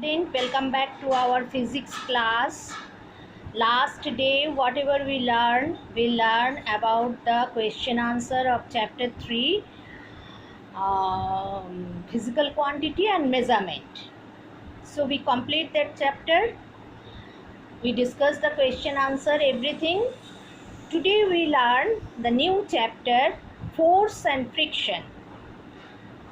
student, welcome back to our physics class. Last day whatever we learn about the question answer of chapter 3, physical quantity and measurement. So we complete that chapter, we discuss the question answer, everything. Today we learn the new chapter, force and friction.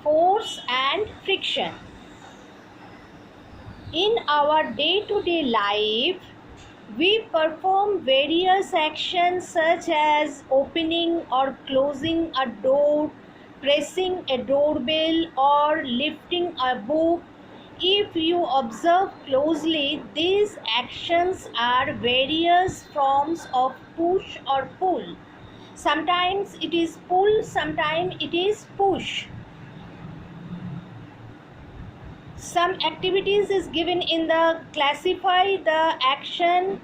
Force and friction. In our day-to-day life, we perform various actions such as opening or closing a door, pressing a doorbell, or lifting a book. If you observe closely, these actions are various forms of push or pull. Sometimes it is pull, sometimes it is push. Some activities is given in the classify the action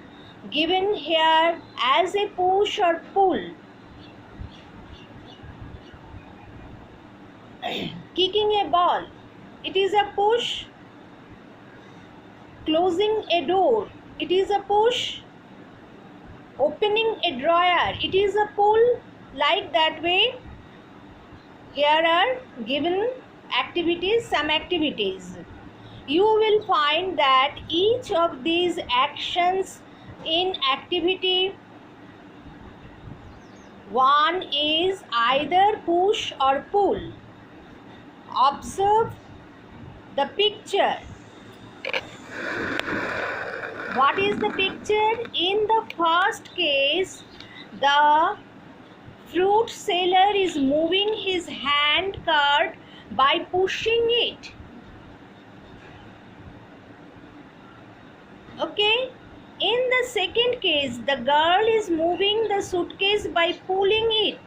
given here as a push or pull. Kicking a ball, it is a push. Closing a door, it is a push. Opening a drawer, it is a pull. Like that way, here are given activities, some activities. You will find that each of these actions in activity 1 is either push or pull. Observe the picture. What is the picture? In the first case, the fruit seller is moving his hand cart by pushing it. Okay. In the second case, the girl is moving the suitcase by pulling it.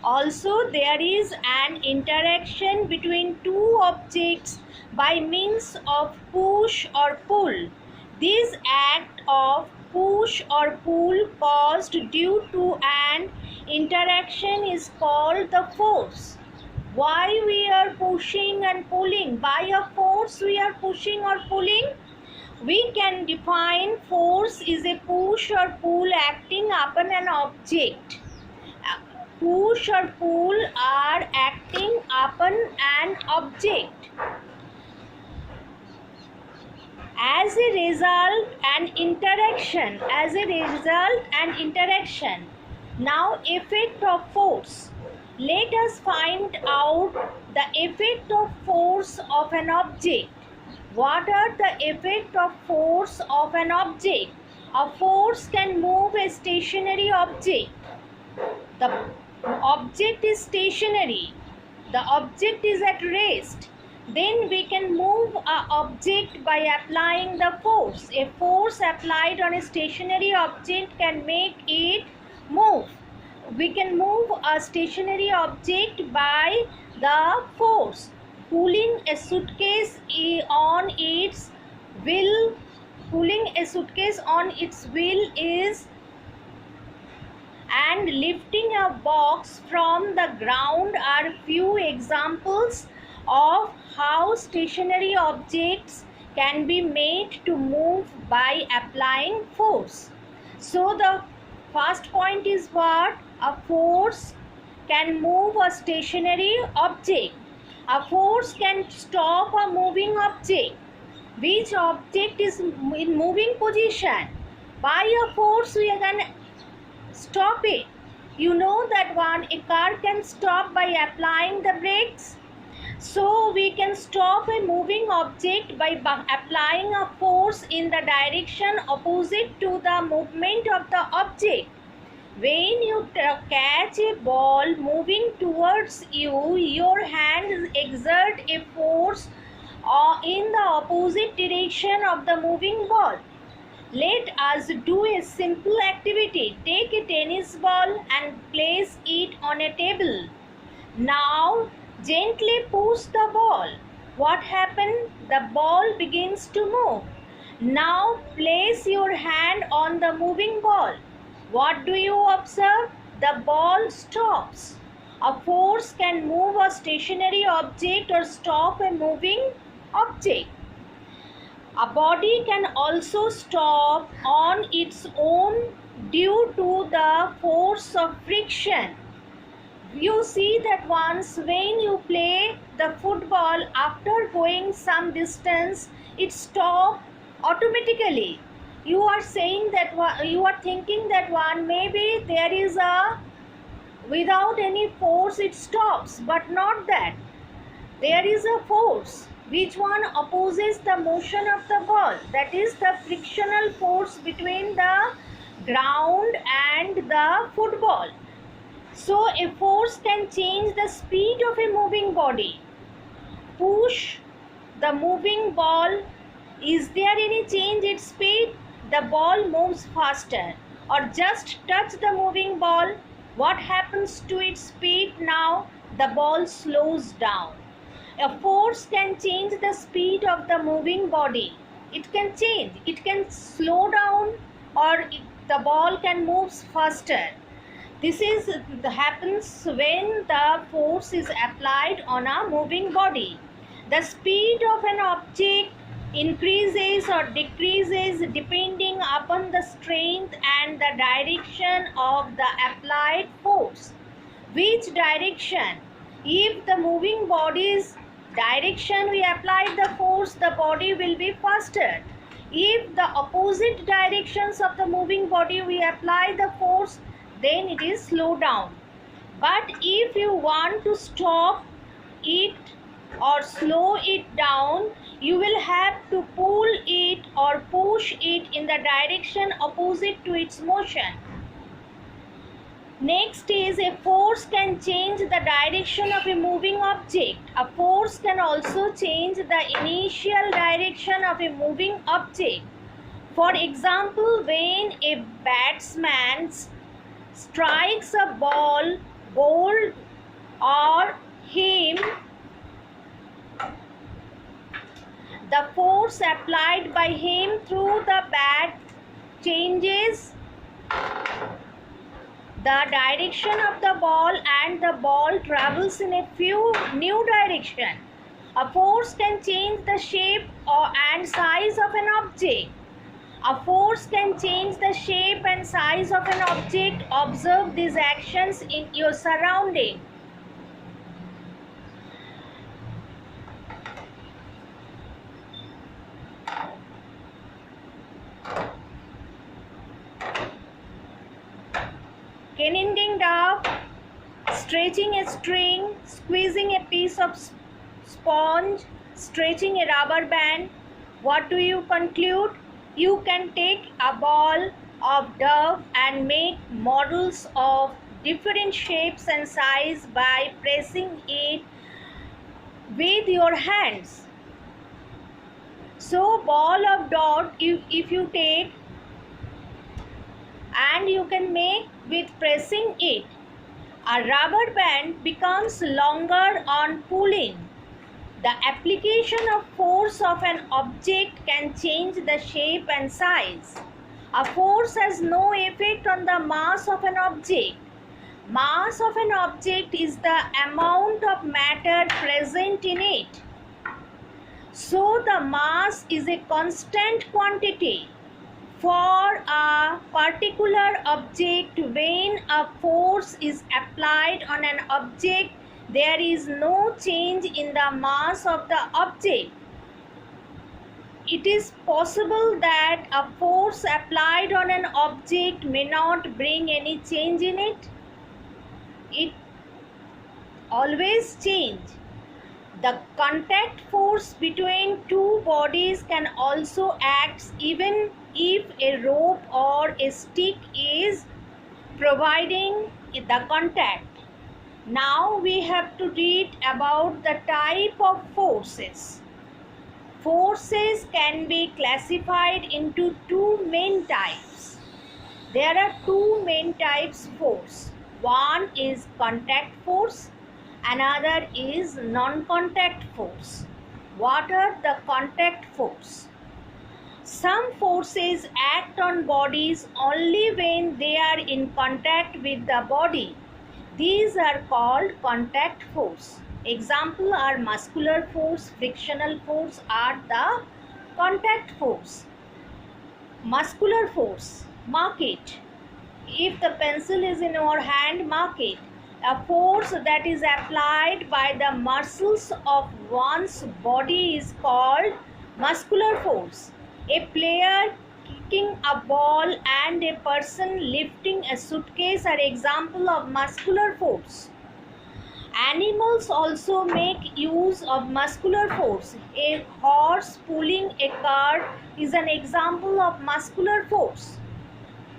Also, there is an interaction between two objects by means of push or pull. This act of push or pull caused due to an interaction is called the force. Why we are pushing and pulling? By a force we are pushing or pulling. We can define force is a push or pull acting upon an object. Push or pull are acting upon an object. As a result, an interaction. Now, effect of force. Let us find out the effect of force of an object. What are the effect of force of an object? A force can move a stationary object. The object is stationary. The object is at rest. Then we can move an object by applying the force. A force applied on a stationary object can make it move. We can move a stationary object by the force. Pulling a suitcase on its wheel is, and lifting a box from the ground are few examples of how stationary objects can be made to move by applying force. So the first point is what? A force can move a stationary object. A force can stop a moving object. Which object is in moving position? By a force we can stop it. You know that a car can stop by applying the brakes. So we can stop a moving object by applying a force in the direction opposite to the movement of the object. When you catch a ball moving towards you, your hands exert a force in the opposite direction of the moving ball. Let us do a simple activity. Take a tennis ball and place it on a table. Now, gently push the ball. What happened? The ball begins to move. Now, place your hand on the moving ball. What do you observe? The ball stops. A force can move a stationary object or stop a moving object. A body can also stop on its own due to the force of friction. You see that once when you play the football, after going some distance, it stops automatically. You are saying that you are thinking that one maybe there is a without any force it stops, but not that. There is a force which one opposes the motion of the ball, that is the frictional force between the ground and the football. So a force can change the speed of a moving body. Push the moving ball. Is there any change in speed? The ball moves faster. Or just touch the moving ball. What happens to its speed now? The ball slows down. A force can change the speed of the moving body. It can change. It can slow down, or the ball can move faster. This happens when the force is applied on a moving body. The speed of an object increases or decreases depending upon the strength and the direction of the applied force. Which direction? If the moving body's direction we apply the force, the body will be faster. If the opposite directions of the moving body we apply the force, then it is slow down. But if you want to stop it or slow it down, you will have to pull it or push it in the direction opposite to its motion. Next is a force can change the direction of a moving object. A force can also change the initial direction of a moving object. For example, when a batsman strikes a ball bowled or him, the force applied by him through the bat changes the direction of the ball and the ball travels in a few new direction. A force can change the shape and size of an object. A force can change the shape and size of an object. Observe these actions in your surrounding. Kneading dough, stretching a string, squeezing a piece of sponge, stretching a rubber band. What do you conclude? You can take a ball of dough and make models of different shapes and size by pressing it with your hands. So ball of dough, if you take and you can make with pressing it. A rubber band becomes longer on pulling. The application of force of an object can change the shape and size. A force has no effect on the mass of an object. Mass of an object is the amount of matter present in it. So the mass is a constant quantity. For a particular object, when a force is applied on an object, there is no change in the mass of the object. It is possible that a force applied on an object may not bring any change in it. It always changes. The contact force between two bodies can also act even if a rope or a stick is providing the contact. Now we have to read about the type of forces. Forces can be classified into two main types. There are two main types of force. One is contact force, another is non-contact force. What are the contact force? Some forces act on bodies only when they are in contact with the body. These are called contact force. Example are muscular force, frictional force are the Contact force, muscular force, mark it. If the pencil is in your hand, mark it. A force that is applied by the muscles of one's body is called muscular force. A player kicking a ball and a person lifting a suitcase are examples of muscular force. Animals also make use of muscular force. A horse pulling a cart is an example of muscular force.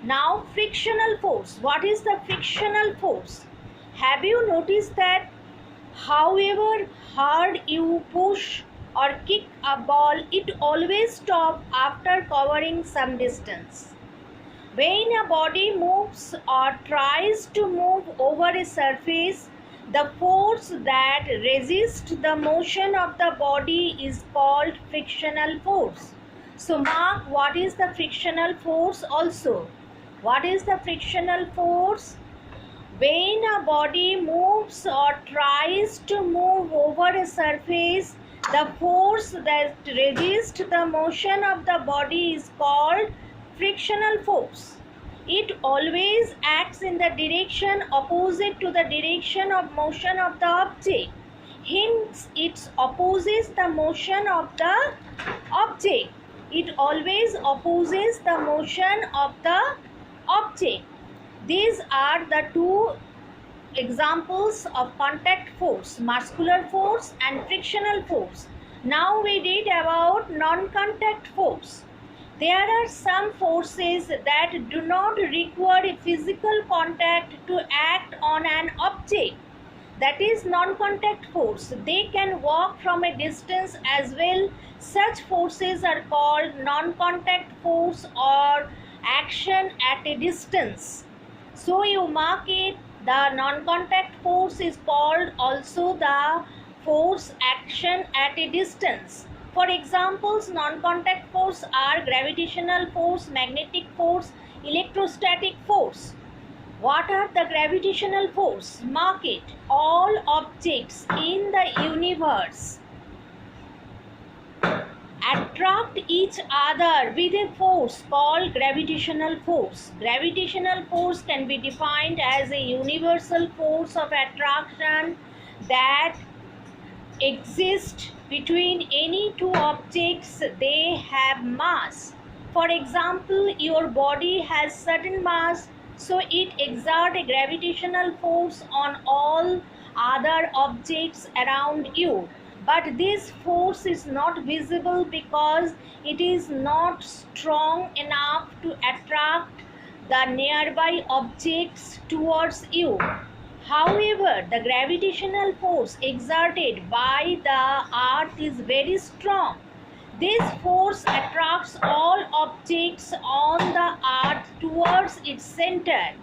Now, frictional force. What is the frictional force? Have you noticed that however hard you push or kick a ball, it always stops after covering some distance? When a body moves or tries to move over a surface, the force that resists the motion of the body is called frictional force. So mark what is the frictional force also. What is the frictional force? When a body moves or tries to move over a surface, the force that resists the motion of the body is called frictional force. It always acts in the direction opposite to the direction of motion of the object. Hence, it opposes the motion of the object. It always opposes the motion of the object. These are the two examples of contact force, muscular force and frictional force. Now we read about non-contact force. There are some forces that do not require physical contact to act on an object. That is non-contact force. They can walk from a distance as well. Such forces are called non-contact force or action at a distance. So you mark it. The non-contact force is called also the force action at a distance. For examples, non-contact force are gravitational force, magnetic force, electrostatic force. What are the gravitational force? Mark it. All objects in the universe attract each other with a force called gravitational force. Gravitational force can be defined as a universal force of attraction that exists between any two objects. They have mass. For example, your body has certain mass, so it exerts a gravitational force on all other objects around you. But this force is not visible because it is not strong enough to attract the nearby objects towards you. However, the gravitational force exerted by the earth is very strong. This force attracts all objects on the earth towards its center.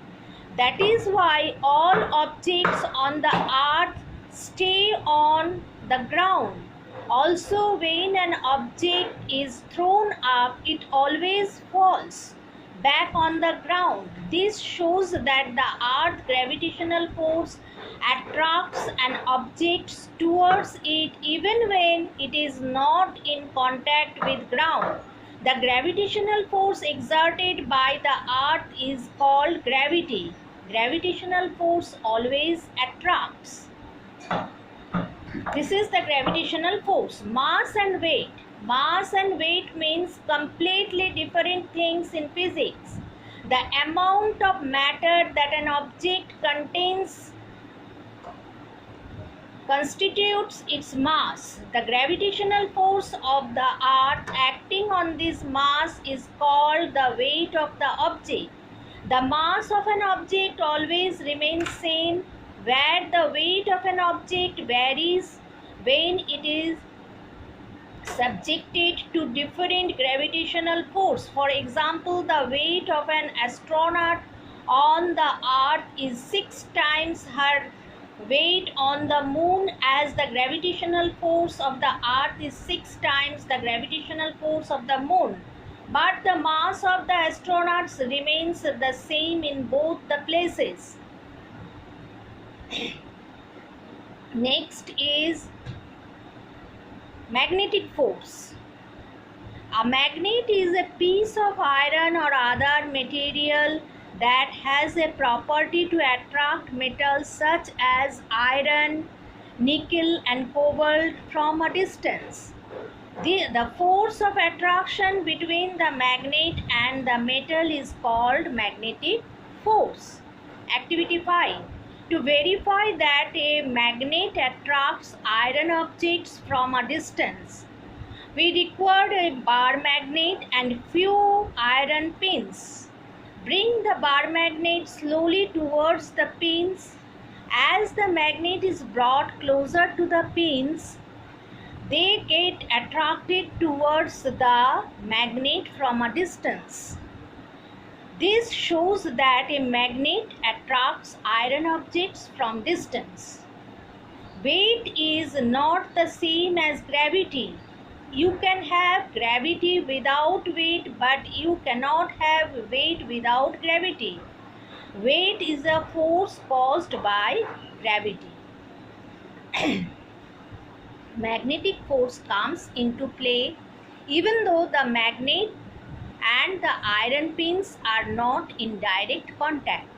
That is why all objects on the earth stay on the ground. Also, when an object is thrown up, it always falls back on the ground. This shows that the earth's gravitational force attracts an object towards it even when it is not in contact with ground. The gravitational force exerted by the earth is called gravity. Gravitational force always attracts. This is the gravitational force. Mass and weight. Mass and weight means completely different things in physics. The amount of matter that an object contains constitutes its mass. The gravitational force of the earth acting on this mass is called the weight of the object. The mass of an object always remains same, where the weight of an object varies when it is subjected to different gravitational force. For example, the weight of an astronaut on the earth is 6 times her weight on the moon, as the gravitational force of the earth is 6 times the gravitational force of the moon. But the mass of the astronauts remains the same in both the places. Next is magnetic force. A magnet is a piece of iron or other material that has a property to attract metals such as iron, nickel, and cobalt from a distance. The force of attraction between the magnet and the metal is called magnetic force. Activity 5. To verify that a magnet attracts iron objects from a distance, we required a bar magnet and few iron pins. Bring the bar magnet slowly towards the pins. As the magnet is brought closer to the pins, they get attracted towards the magnet from a distance. This shows that a magnet attracts iron objects from distance. Weight is not the same as gravity. You can have gravity without weight, but you cannot have weight without gravity. Weight is a force caused by gravity. Magnetic force comes into play even though the magnet and the iron pins are not in direct contact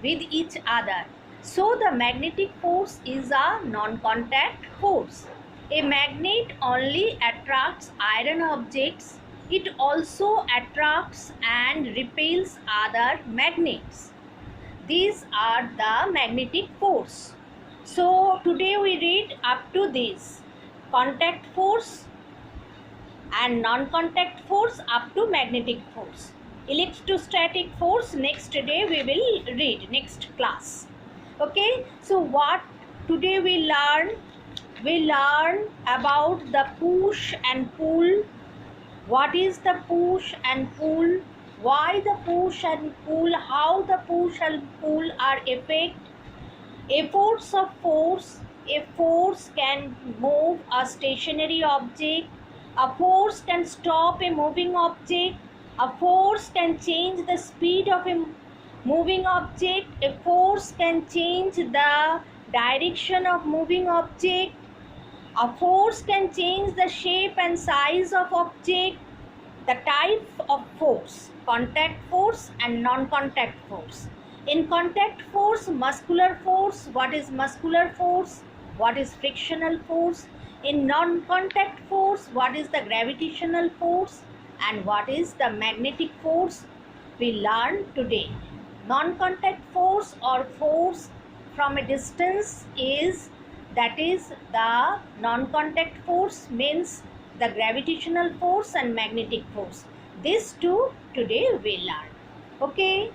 with each other. So the magnetic force is a non-contact force. A magnet only attracts iron objects. It also attracts and repels other magnets. These are the magnetic force. So today we read up to this. Contact force and non-contact force up to magnetic force. Electrostatic force next day we will read, next class. Okay, so what today we learn about the push and pull. What is the push and pull? Why the push and pull? How the push and pull are effect? Efforts of force. A force can move a stationary object. A force can stop a moving object. A force can change the speed of a moving object. A force can change the direction of moving object. A force can change the shape and size of object. The type of force: contact force and non-contact force. In contact force, muscular force. What is muscular force? What is frictional force? In non-contact force, what is the gravitational force and what is the magnetic force? We learn today. Non-contact force or force from a distance is the non-contact force means the gravitational force and magnetic force. These two today we learn. Okay.